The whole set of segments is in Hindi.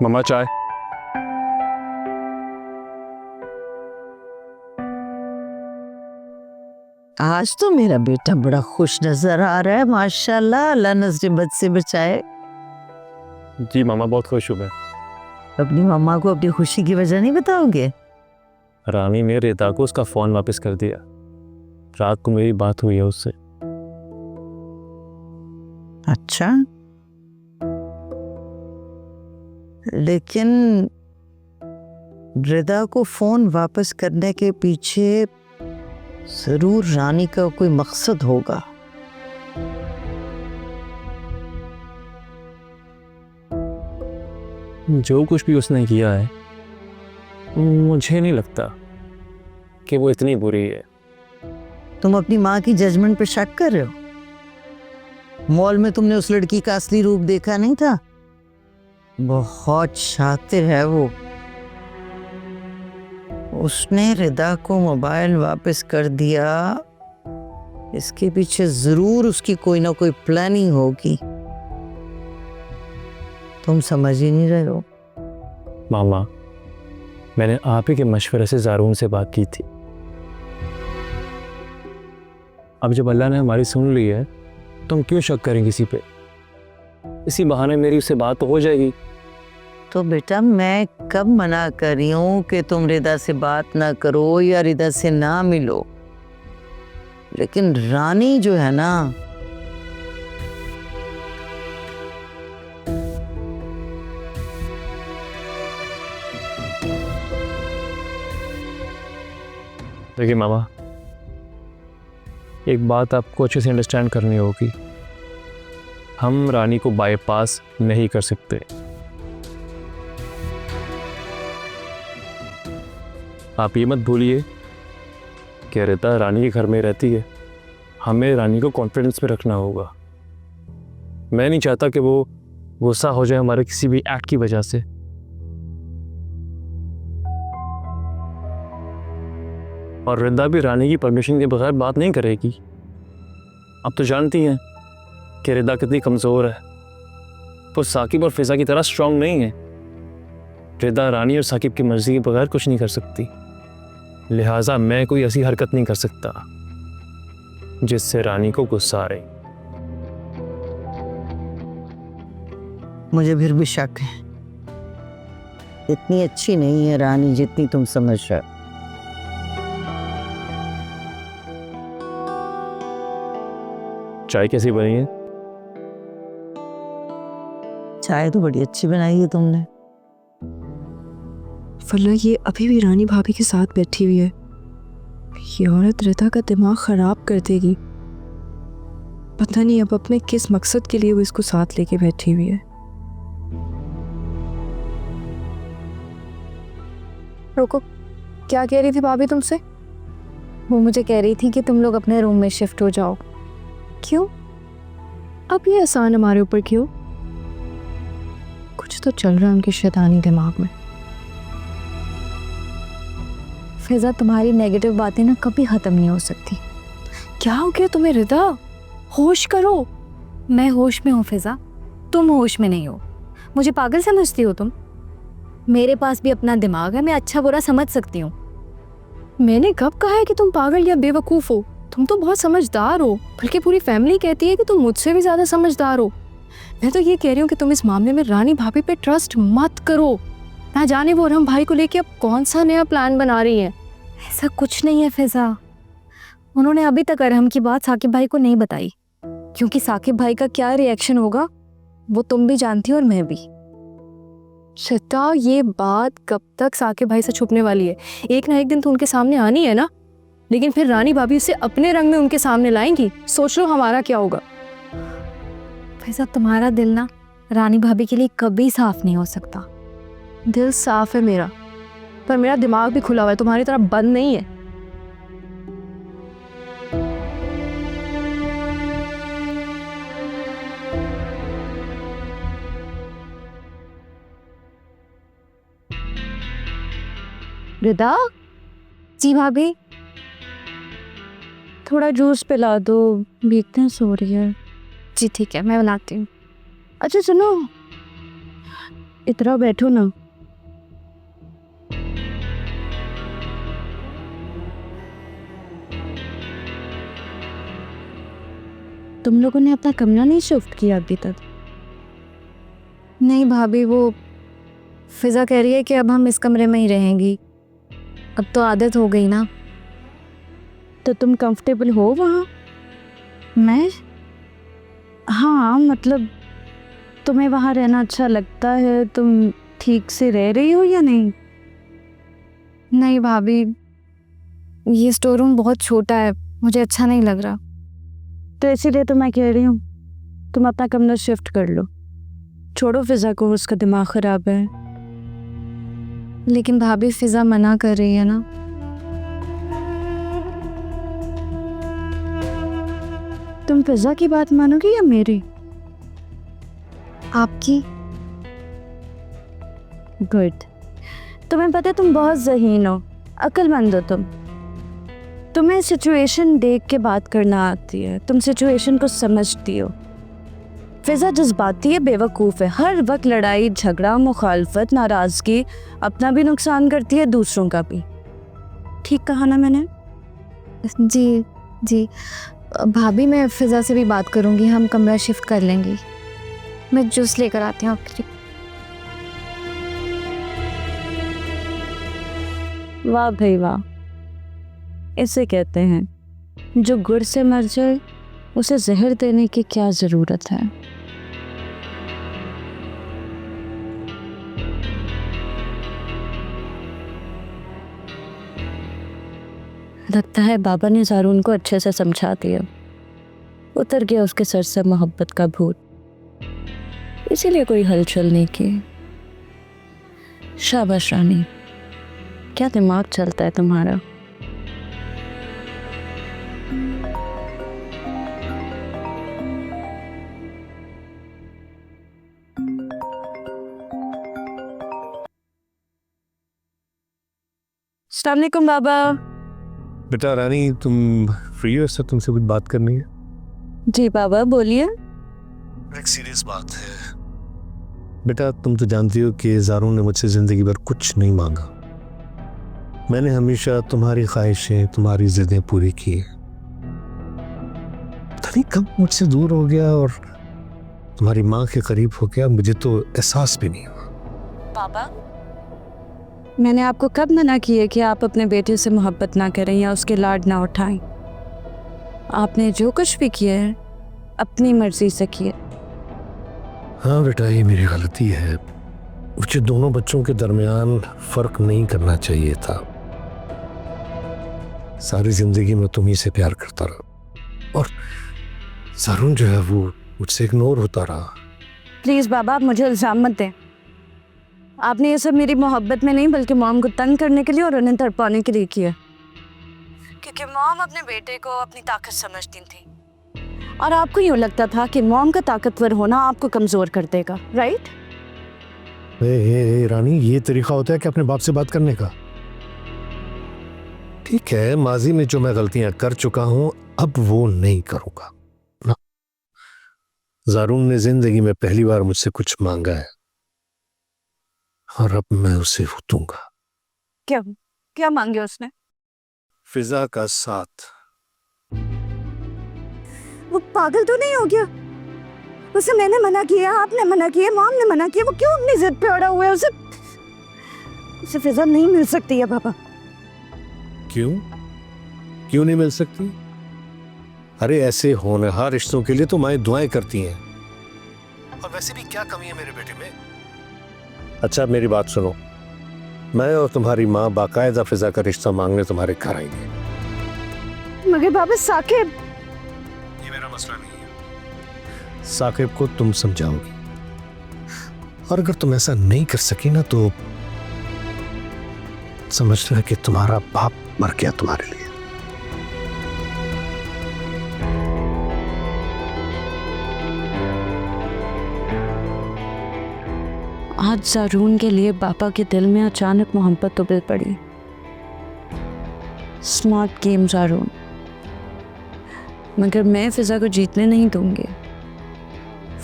मम्मा चाय। आज तो मेरा बेटा बड़ा खुश नजर आ रहा है, माशाल्लाह, अल्लाह नजर बद से बचाए। जी मामा, बहुत खुश हूँ मैं। अपनी मम्मा को अपनी खुशी की वजह नहीं बताओगे? रानी ने रिदा को उसका फोन वापस कर दिया। रात को मेरी बात हुई है उससे। अच्छा, लेकिन रिदा को फोन वापस करने के पीछे जरूर रानी का कोई मकसद होगा। जो कुछ भी उसने किया है, मुझे नहीं लगता कि वो इतनी बुरी है। तुम अपनी माँ की जजमेंट पे शक कर रहे हो? मॉल में तुमने उस लड़की का असली रूप देखा नहीं था? बहुत शातिर है वो। उसने रिदा को मोबाइल वापस कर दिया, इसके पीछे जरूर उसकी कोई ना कोई प्लानिंग होगी। तुम समझ ही नहीं रहे हो। मामा, मैंने आप ही के मशवरे से ज़ारून से बात की थी। अब जब अल्लाह ने हमारी सुन ली है तो हम क्यों शक करें किसी पे? इसी बहाने मेरी उससे बात तो हो जाएगी। तो बेटा, मैं कब मना कर रही हूँ कि तुम रिदा से बात ना करो या रिदा से ना मिलो, लेकिन रानी जो है ना, देखिए मामा, एक बात आपको अच्छे से अंडरस्टैंड करनी होगी। हम रानी को बाईपास नहीं कर सकते। आप ये मत भूलिए कि रिता रानी के घर में रहती है। हमें रानी को कॉन्फिडेंस में रखना होगा। मैं नहीं चाहता कि वो गुस्सा हो जाए हमारे किसी भी एक्ट की वजह से। और रिदा भी रानी की परमिशन के बगैर बात नहीं करेगी। आप तो जानती हैं कि रिदा कितनी कमज़ोर है। वो साकिब और फिजा की तरह स्ट्रांग नहीं है। रिदा रानी और साकिब की मर्जी के बगैर कुछ नहीं कर सकती। लिहाजा मैं कोई ऐसी हरकत नहीं कर सकता जिससे रानी को गुस्सा आ रही। मुझे फिर भी शक है। इतनी अच्छी नहीं है रानी जितनी तुम समझ रहे हो। चाय कैसी बनी है? चाय तो बड़ी अच्छी बनाई है तुमने। फल्ला, ये अभी भी रानी भाभी के साथ बैठी हुई है। ये औरत रिता का दिमाग खराब कर देगी। पता नहीं अब अपने किस मकसद के लिए वो इसको साथ लेके बैठी हुई है। रुको, क्या कह रही थी भाभी तुमसे? वो मुझे कह रही थी कि तुम लोग अपने रूम में शिफ्ट हो जाओ। क्यों? अब ये आसान हमारे ऊपर क्यों? कुछ तो चल रहा है उनके शैतानी दिमाग में। फिजा, तुम्हारी नेगेटिव बातें ना कभी ख़त्म नहीं हो सकती। क्या हो गया तुम्हें रिदा? होश करो। मैं होश में हूँ फिजा, तुम होश में नहीं हो। मुझे पागल समझती हो तुम? मेरे पास भी अपना दिमाग है, मैं अच्छा बुरा समझ सकती हूँ। मैंने कब कहा है कि तुम पागल या बेवकूफ़ हो? तुम तो बहुत समझदार हो, बल्कि पूरी फैमिली कहती है कि तुम मुझसे भी ज़्यादा समझदार हो। मैं तो ये कह रही हूँ कि तुम इस मामले में रानी भाभी पे ट्रस्ट मत करो। ना जाने वो रम भाई को लेके अब कौन सा नया प्लान बना रही है। ऐसा कुछ नहीं है फिजा। उन्होंने अभी तक अरहम की बात साकिब भाई को नहीं बताई, क्योंकि साकिब भाई का क्या रिएक्शन होगा वो तुम भी जानती हो और मैं भी। श्वेता, ये बात कब तक साकिब भाई से छुपने वाली है? एक ना एक दिन तो उनके सामने आनी है ना। लेकिन फिर रानी भाभी उसे अपने रंग में उनके सामने लाएंगी। सोच लो हमारा क्या होगा। फिजा, तुम्हारा दिल ना रानी भाभी के लिए कभी साफ नहीं हो सकता। दिल साफ है मेरा, पर मेरा दिमाग भी खुला हुआ है, तुम्हारी तरह बंद नहीं है। रिदा? जी भाभी। थोड़ा जूस पिला दो, वीकनेस सो रही है। जी ठीक है, मैं बनाती हूँ। अच्छा सुनो, इतना बैठो ना। तुम लोगों ने अपना कमरा नहीं शिफ्ट किया अभी तक? नहीं भाभी, वो फिजा कह रही है कि अब हम इस कमरे में ही रहेंगी। अब तो आदत हो गई ना। तो तुम कंफर्टेबल हो वहाँ? मैं? हाँ, मतलब तुम्हें वहाँ रहना अच्छा लगता है? तुम ठीक से रह रही हो या नहीं? नहीं भाभी, ये स्टोर रूम बहुत छोटा है, मुझे अच्छा नहीं लग रहा। तो इसीलिए तो मैं कह रही हूँ तुम अपना कमरा शिफ्ट कर लो। छोड़ो फिजा को, उसका दिमाग खराब है। लेकिन भाभी फिजा मना कर रही है ना। तुम फिजा की बात मानोगी या मेरी? आपकी। गुड। तुम्हें पता है तुम बहुत ज़हीन हो, अक्लमंद हो तुम। तुम्हें सिचुएशन देख के बात करना आती है, तुम सिचुएशन को समझती हो। फिजा जज्बाती है, बेवकूफ़ है, हर वक्त लड़ाई झगड़ा मुखालफत नाराज़गी, अपना भी नुकसान करती है दूसरों का भी। ठीक कहा ना मैंने? जी जी भाभी, मैं फिजा से भी बात करूंगी, हम कमरा शिफ्ट कर लेंगी। मैं जूस लेकर आती हूँ आपके लिए। वाह भाई वाह, इसे कहते हैं जो गुड़ से मर जाए उसे जहर देने की क्या ज़रूरत है। लगता है बाबा ने ज़ारून को अच्छे से समझा दिया, उतर गया उसके सर से मोहब्बत का भूत, इसीलिए कोई हलचल नहीं की। शाबाश रानी, क्या दिमाग चलता है तुम्हारा। अस्सलाम वालेकुम बाबा। बेटा रानी, तुम फ्री हो? सर तुमसे कुछ बात करनी है। जी बाबा बोलिए। एक सीरियस बात है बेटा। तुम तो जानती हो कि ज़ारून ने मुझसे ज़िंदगी भर कुछ नहीं मांगा। मैंने हमेशा तुम्हारी ख्वाहिशें, तुम्हारी ज़िद्दें पूरी की। पता नहीं कब मुझसे दूर हो गया और तुम्हारी माँ के करीब हो गया, मुझे तो एहसास भी नहीं हुआ। बाबा, मैंने आपको कब मना किया कि आप अपने बेटे से मोहब्बत ना करें या उसके लाड ना उठाएं? आपने जो कुछ भी किया है अपनी मर्जी से किया। हाँ बेटा, ये मेरी गलती है। मुझे दोनों बच्चों के दरमियान फ़र्क नहीं करना चाहिए था। सारी ज़िंदगी में तुम्ही से प्यार करता रहा और ज़ारून जो है वो मुझसे इग्नोर होता रहा। प्लीज़ बाबा, आप मुझे इल्ज़ाम मत दें। आपने ये सब मेरी मोहब्बत में नहीं बल्कि मॉम को तंग करने के लिए और उन्हें तड़पाने के लिए किया, क्योंकि मॉम अपने बेटे को अपनी ताकत समझती थी और आपको यूँ लगता था कि मॉम का ताकतवर होना आपको कमज़ोर कर देगा, राइट? रानी, ये तरीका होता है कि अपने बाप से बात करने का? ठीक है, माजी में जो मैं गलतियां कर चुका हूं अब वो नहीं करूंगा ना। ज़ारून ने जिंदगी में पहली बार मुझसे कुछ मांगा है और अब मैं उसे वो दूंगा। क्या क्या मांगे उसने? फिजा का साथ। वो पागल तो नहीं हो गया? उसे मैंने मना किया, आपने मना किया, मॉम ने मना किया, वो क्यों अपनी जिद पे अड़ा हुआ है? उसे फिजा नहीं मिल सकती है पापा। क्यों क्यों नहीं मिल सकती? अरे ऐसे होनहार रिश्तों के लिए तो माएं दुआएं करती हैं। और वैसे भी क्या कमी है मेरे बेटे में? अच्छा मेरी बात सुनो, मैं और तुम्हारी माँ बाकायदा फिजा का रिश्ता मांगने तुम्हारे घर आएंगे। मगर बाबा साकिब। ये मेरा मसला नहीं है, साकिब को तुम समझाओगी और अगर तुम ऐसा नहीं कर सकी ना तो समझना कि तुम्हारा बाप मर गया तुम्हारे लिए। आज ज़ारून के लिए पापा के दिल में अचानक मोहब्बत उबल पड़ी। स्मार्ट गेम ज़ारून, मगर मैं फिजा को जीतने नहीं दूंगी।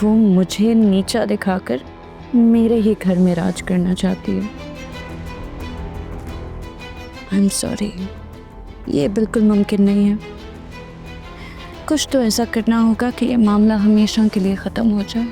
वो मुझे नीचा दिखाकर मेरे ही घर में राज करना चाहती है। आई एम सॉरी, ये बिल्कुल मुमकिन नहीं है। कुछ तो ऐसा करना होगा कि ये मामला हमेशा के लिए ख़त्म हो जाए।